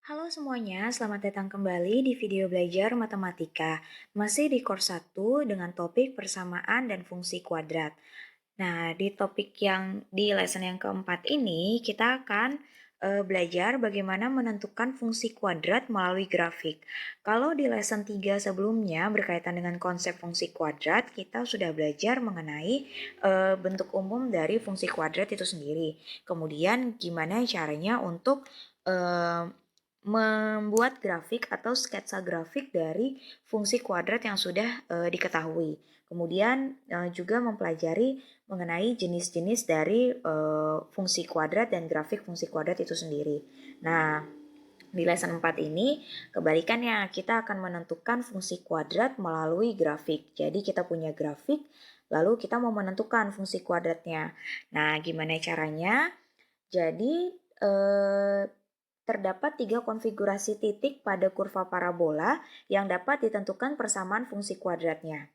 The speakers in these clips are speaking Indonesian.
Halo semuanya, selamat datang kembali di video belajar matematika. Masih di course 1 dengan topik persamaan dan fungsi kuadrat. Nah, di topik yang di lesson yang keempat ini, kita akan belajar bagaimana menentukan fungsi kuadrat melalui grafik. Kalau di lesson 3 sebelumnya berkaitan dengan konsep fungsi kuadrat, kita sudah belajar mengenai bentuk umum dari fungsi kuadrat itu sendiri. Kemudian gimana caranya untuk membuat grafik atau sketsa grafik dari fungsi kuadrat yang sudah diketahui. Kemudian juga mempelajari mengenai jenis-jenis dari fungsi kuadrat dan grafik fungsi kuadrat itu sendiri. Nah, di lesson 4 ini kebalikannya, kita akan menentukan fungsi kuadrat melalui grafik. Jadi kita punya grafik, lalu kita mau menentukan fungsi kuadratnya. Nah, gimana caranya? Jadi terdapat 3 konfigurasi titik pada kurva parabola yang dapat ditentukan persamaan fungsi kuadratnya.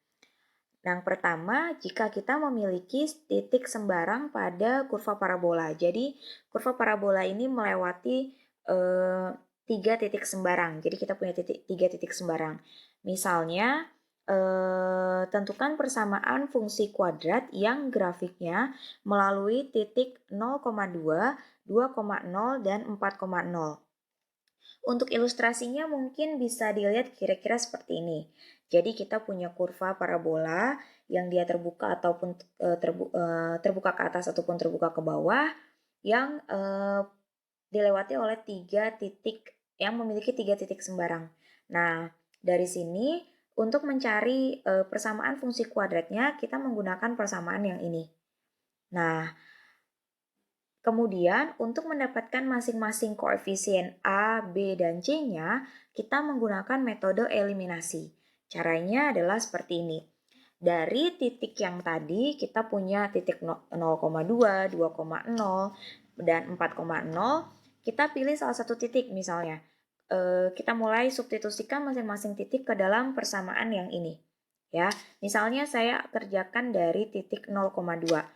Yang pertama, jika kita memiliki titik sembarang pada kurva parabola. Jadi, kurva parabola ini melewati 3 titik sembarang. Jadi, kita punya 3 titik sembarang. Misalnya, tentukan persamaan fungsi kuadrat yang grafiknya melalui titik 0,2, 2,0, dan 4,0. Untuk ilustrasinya mungkin bisa dilihat kira-kira seperti ini. Jadi kita punya kurva parabola yang dia terbuka ataupun terbuka ke atas ataupun terbuka ke bawah yang dilewati oleh 3 titik yang memiliki 3 titik sembarang. Nah, dari sini untuk mencari persamaan fungsi kuadratnya kita menggunakan persamaan yang ini. Nah, kemudian, untuk mendapatkan masing-masing koefisien A, B, dan C-nya, kita menggunakan metode eliminasi. Caranya adalah seperti ini. Dari titik yang tadi, kita punya titik 0,2, 2,0, dan 4,0. Kita pilih salah satu titik misalnya. Kita mulai substitusikan masing-masing titik ke dalam persamaan yang ini. Ya, misalnya saya kerjakan dari titik 0,2.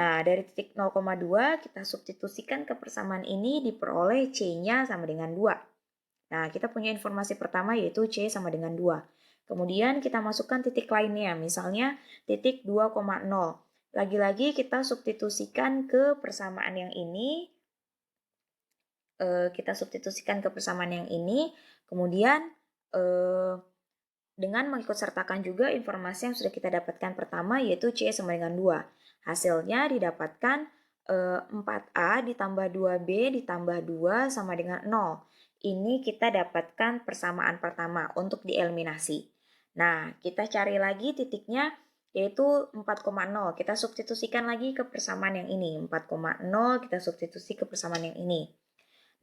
Nah, dari titik 0,2 kita substitusikan ke persamaan ini diperoleh C-nya sama dengan 2. Nah, kita punya informasi pertama yaitu C sama dengan 2. Kemudian kita masukkan titik lainnya, misalnya titik 2,0. Lagi-lagi kita substitusikan ke persamaan yang ini, kemudian dengan mengikut sertakan juga informasi yang sudah kita dapatkan pertama yaitu C sama dengan 2. Hasilnya didapatkan 4A ditambah 2B ditambah 2 sama dengan 0. Ini kita dapatkan persamaan pertama untuk dieliminasi. Nah, kita cari lagi titiknya yaitu 4,0. Kita substitusikan lagi ke persamaan yang ini. 4,0 kita substitusi ke persamaan yang ini.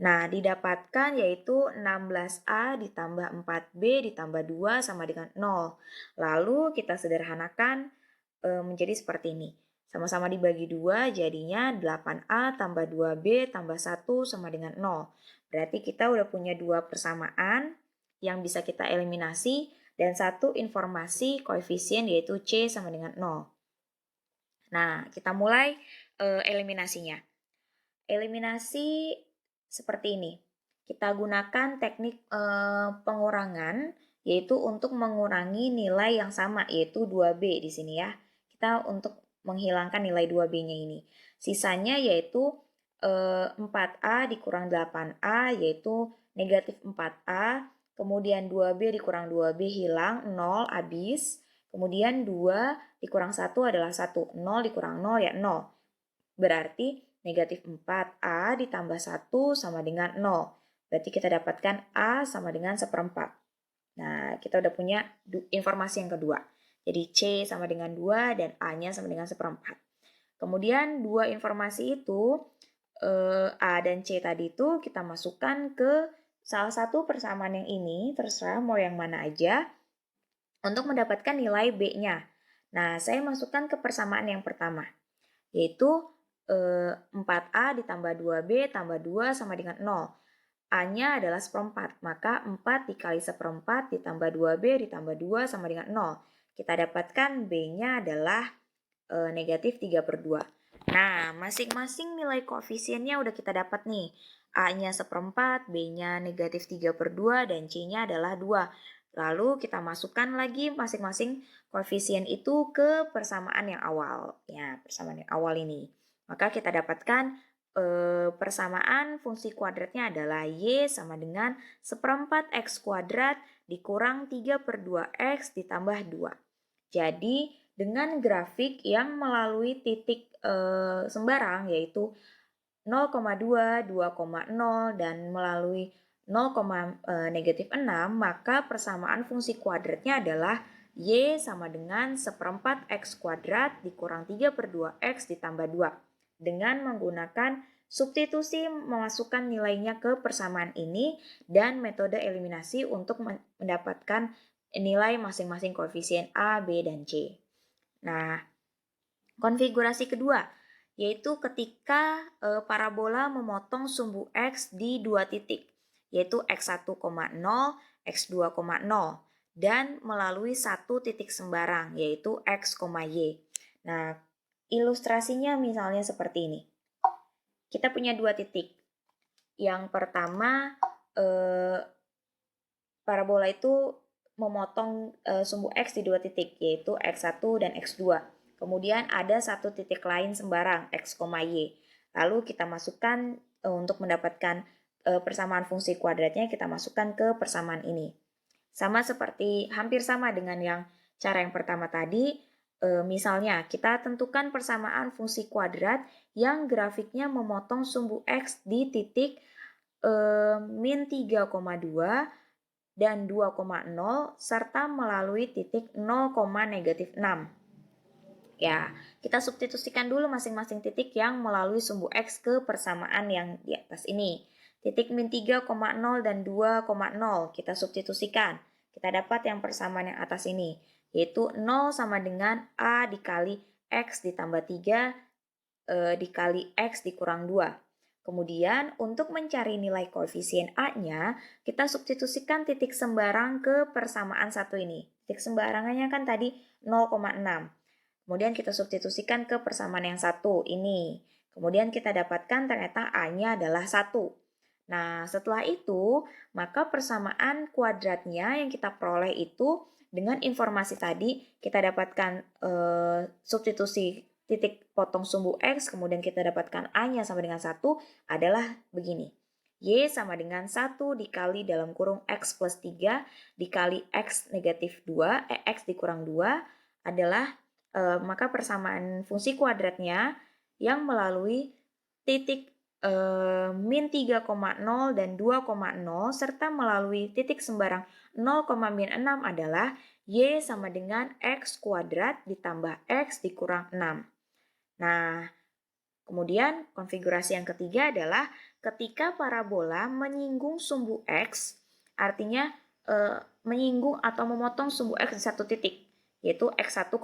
Nah, didapatkan yaitu 16A ditambah 4B ditambah 2 sama dengan 0. Lalu kita sederhanakan menjadi seperti ini. Sama-sama dibagi 2 jadinya 8A tambah 2B tambah 1 sama dengan 0. Berarti kita udah punya 2 persamaan yang bisa kita eliminasi dan 1 informasi koefisien yaitu C sama dengan 0. Nah, kita mulai eliminasinya. Eliminasi seperti ini. Kita gunakan teknik pengurangan yaitu untuk mengurangi nilai yang sama yaitu 2B di sini ya. Kita untuk menghilangkan nilai 2B-nya ini. Sisanya yaitu 4A dikurang 8A yaitu negatif 4A. Kemudian 2B dikurang 2B hilang, 0 habis. Kemudian 2 dikurang 1 adalah 1. 0 dikurang 0 ya 0. Berarti negatif 4A ditambah 1 sama dengan 0. Berarti kita dapatkan A sama dengan 1/4. Nah, kita udah punya informasi yang kedua. Jadi C sama dengan 2 dan A-nya sama dengan 1/4. Kemudian dua informasi itu, A dan C tadi itu kita masukkan ke salah satu persamaan yang ini, terserah mau yang mana aja, untuk mendapatkan nilai B-nya. Nah, saya masukkan ke persamaan yang pertama, yaitu 4A ditambah 2B tambah 2 sama dengan 0. A-nya adalah 1/4, maka 4 dikali 1/4 ditambah 2B ditambah 2 sama dengan 0. Kita dapatkan B-nya adalah negatif 3/2. Nah, masing-masing nilai koefisiennya udah kita dapat nih. A-nya seperempat, B-nya negatif 3/2, dan C-nya adalah 2. Lalu kita masukkan lagi masing-masing koefisien itu ke persamaan yang awal. Ya, persamaan yang awal ini. Maka kita dapatkan persamaan fungsi kuadratnya adalah Y sama dengan seperempat X kuadrat dikurang 3/2X ditambah 2. Jadi, dengan grafik yang melalui titik sembarang, yaitu 0,2, 2,0, dan melalui 0, negatif 6, maka persamaan fungsi kuadratnya adalah Y sama dengan seperempat X kuadrat dikurang 3/2X ditambah 2. Dengan menggunakan substitusi memasukkan nilainya ke persamaan ini dan metode eliminasi untuk mendapatkan nilai masing-masing koefisien A, B, dan C. Nah, konfigurasi kedua, yaitu ketika parabola memotong sumbu X di dua titik, yaitu X1,0, X2,0, dan melalui satu titik sembarang, yaitu X, Y. Nah, ilustrasinya misalnya seperti ini. Kita punya dua titik. Yang pertama, parabola itu memotong sumbu X di dua titik, yaitu X1 dan X2. Kemudian ada satu titik lain sembarang, X, Y. Lalu kita masukkan untuk mendapatkan persamaan fungsi kuadratnya, kita masukkan ke persamaan ini. Hampir sama dengan cara yang pertama tadi. Misalnya, kita tentukan persamaan fungsi kuadrat yang grafiknya memotong sumbu X di titik min 3,2 dan 2,0 serta melalui titik 0, negatif 6. Ya, kita substitusikan dulu masing-masing titik yang melalui sumbu X ke persamaan yang di atas ini. Titik min 3,0 dan 2,0 kita substitusikan. Kita dapat yang persamaan yang atas ini, yaitu 0 sama dengan A dikali X ditambah 3 dikali X dikurang 2. Kemudian, untuk mencari nilai koefisien A-nya, kita substitusikan titik sembarang ke persamaan satu ini. Titik sembarangannya kan tadi 0,6. Kemudian kita substitusikan ke persamaan yang satu ini. Kemudian kita dapatkan ternyata A-nya adalah 1. Nah, setelah itu, maka persamaan kuadratnya yang kita peroleh itu dengan informasi tadi, kita dapatkan substitusi titik potong sumbu X, kemudian kita dapatkan A-nya sama dengan 1 adalah begini. Y sama dengan 1 dikali dalam kurung X plus 3 dikali X negatif 2, X dikurang 2 adalah maka persamaan fungsi kuadratnya yang melalui titik min 3,0 dan 2,0 serta melalui titik sembarang 0, min 6 adalah Y sama dengan X kuadrat ditambah X dikurang 6. Nah, kemudian konfigurasi yang ketiga adalah ketika parabola menyinggung sumbu X, artinya menyinggung atau memotong sumbu X di satu titik, yaitu X1,0,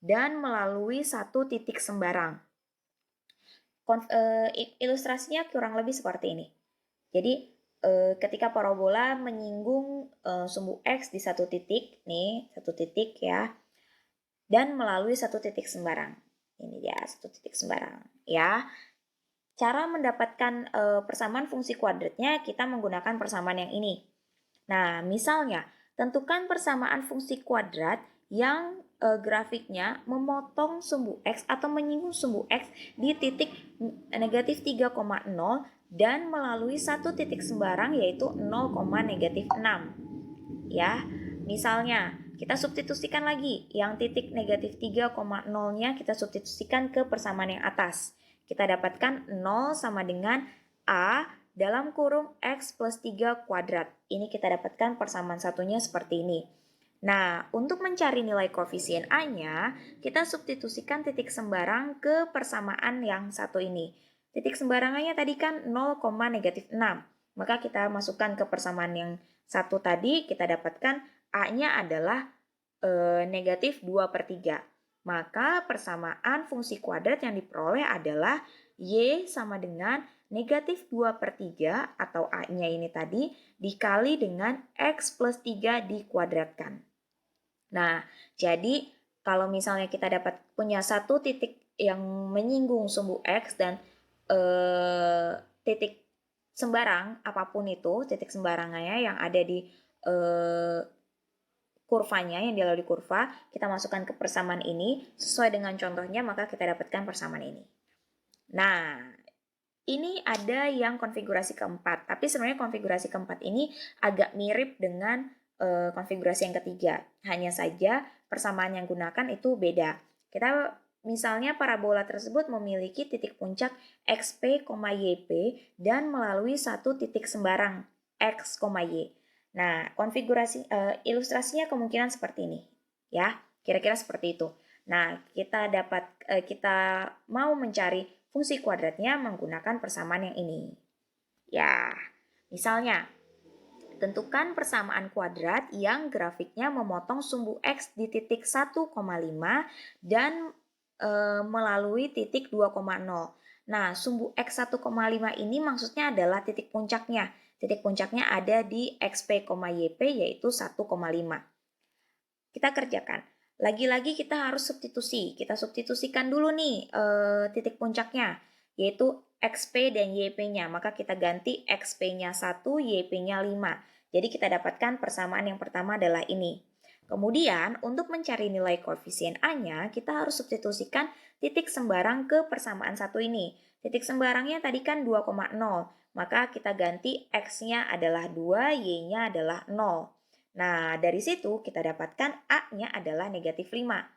dan melalui satu titik sembarang. Ilustrasinya kurang lebih seperti ini. Jadi, ketika parabola menyinggung sumbu X di satu titik, nih, satu titik ya, dan melalui satu titik sembarang. Ini dia, satu titik sembarang. Ya, cara mendapatkan persamaan fungsi kuadratnya, kita menggunakan persamaan yang ini. Nah, misalnya, tentukan persamaan fungsi kuadrat yang grafiknya memotong sumbu X atau menyinggung sumbu X di titik negatif 3,0 dan melalui satu titik sembarang yaitu 0, negatif 6. Ya, misalnya, kita substitusikan lagi yang titik negatif 3,0-nya kita substitusikan ke persamaan yang atas. Kita dapatkan 0 sama dengan A dalam kurung X plus 3 kuadrat. Ini kita dapatkan persamaan satunya seperti ini. Nah, untuk mencari nilai koefisien A-nya, kita substitusikan titik sembarang ke persamaan yang satu ini. Titik sembarangannya tadi kan 0, negatif 6. Maka kita masukkan ke persamaan yang satu tadi, kita dapatkan A-nya adalah negatif 2/3. Maka persamaan fungsi kuadrat yang diperoleh adalah Y sama dengan negatif 2/3 atau A-nya ini tadi dikali dengan X plus 3 dikuadratkan. Nah, jadi kalau misalnya kita dapat punya satu titik yang menyinggung sumbu X dan titik sembarang apapun itu, titik sembarangannya yang ada di kurvanya, yang di lalu di kurva, kita masukkan ke persamaan ini, sesuai dengan contohnya maka kita dapatkan persamaan ini. Nah, ini ada yang konfigurasi keempat, tapi sebenarnya konfigurasi keempat ini agak mirip dengan konfigurasi yang ketiga. Hanya saja persamaan yang gunakan itu beda. Kita misalnya parabola tersebut memiliki titik puncak XP, YP dan melalui satu titik sembarang X, Y. Nah, konfigurasi ilustrasinya kemungkinan seperti ini, ya. Kira-kira seperti itu. Nah, kita mau mencari fungsi kuadratnya menggunakan persamaan yang ini. Ya, misalnya, tentukan persamaan kuadrat yang grafiknya memotong sumbu X di titik 1,5 dan melalui titik 2,0. Nah, sumbu X 1,5 ini maksudnya adalah titik puncaknya. Titik puncaknya ada di XP, YP yaitu 1,5. Kita kerjakan. Lagi-lagi kita harus substitusi. Kita substitusikan dulu nih titik puncaknya, yaitu XP dan YP-nya. Maka kita ganti XP-nya 1, YP-nya 5. Jadi kita dapatkan persamaan yang pertama adalah ini. Kemudian, untuk mencari nilai koefisien A-nya, kita harus substitusikan titik sembarang ke persamaan satu ini. Titik sembarangnya tadi kan 2,0. Maka kita ganti X-nya adalah 2, Y-nya adalah 0. Nah, dari situ kita dapatkan A-nya adalah negatif 5.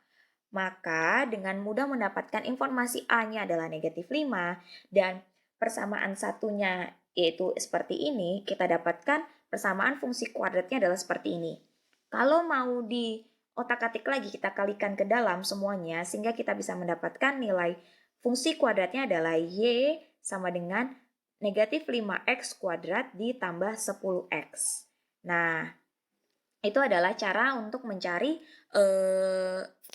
Maka dengan mudah mendapatkan informasi A-nya adalah negatif 5 dan persamaan satunya yaitu seperti ini, kita dapatkan persamaan fungsi kuadratnya adalah seperti ini. Kalau mau di otak-atik lagi, kita kalikan ke dalam semuanya sehingga kita bisa mendapatkan nilai fungsi kuadratnya adalah Y sama dengan negatif 5X kuadrat ditambah 10X. Nah, itu adalah cara untuk mencari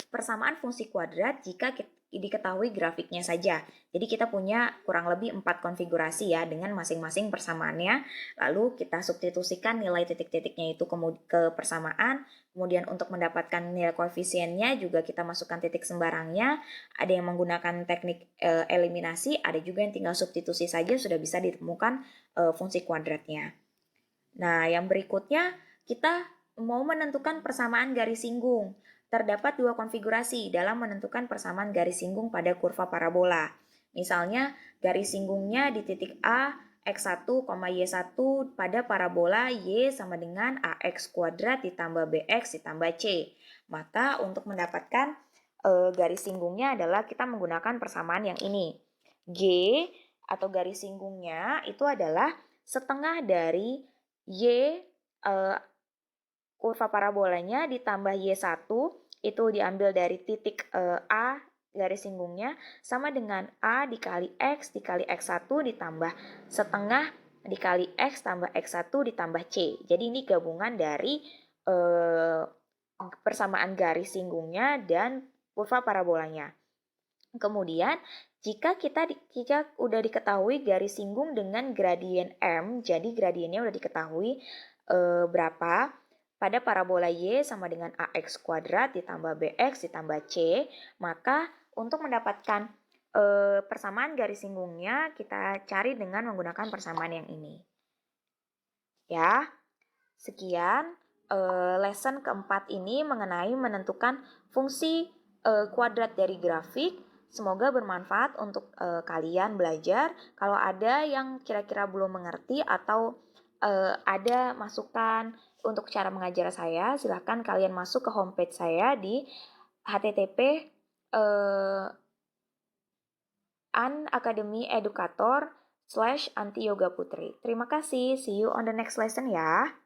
persamaan fungsi kuadrat jika diketahui grafiknya saja. Jadi kita punya kurang lebih 4 konfigurasi ya dengan masing-masing persamaannya. Lalu kita substitusikan nilai titik-titiknya itu ke persamaan. Kemudian untuk mendapatkan nilai koefisiennya juga kita masukkan titik sembarangnya. Ada yang menggunakan teknik eliminasi, ada juga yang tinggal substitusi saja sudah bisa ditemukan fungsi kuadratnya. Nah, yang berikutnya kita mau menentukan persamaan garis singgung. Terdapat dua konfigurasi dalam menentukan persamaan garis singgung pada kurva parabola. Misalnya, garis singgungnya di titik A, X1, Y1 pada parabola Y sama dengan AX kuadrat ditambah BX ditambah C. Maka untuk mendapatkan garis singgungnya adalah kita menggunakan persamaan yang ini. G atau garis singgungnya itu adalah setengah dari Y kurva parabolanya ditambah Y1 itu diambil dari titik A garis singgungnya sama dengan A dikali X X1 ditambah setengah dikali X tambah X1 ditambah C. Jadi ini gabungan dari persamaan garis singgungnya dan kurva parabolanya. Kemudian jika udah diketahui garis singgung dengan gradien M, jadi gradiennya udah diketahui berapa, pada parabola Y sama dengan AX kuadrat ditambah BX ditambah C, maka untuk mendapatkan persamaan garis singgungnya kita cari dengan menggunakan persamaan yang ini. Ya, sekian lesson keempat ini mengenai menentukan fungsi kuadrat dari grafik. Semoga bermanfaat untuk kalian belajar. Kalau ada yang kira-kira belum mengerti atau ada masukan untuk cara mengajar saya, silahkan kalian masuk ke homepage saya di http unacademyeducator/antiyogaputri. Terima kasih, see you on the next lesson ya.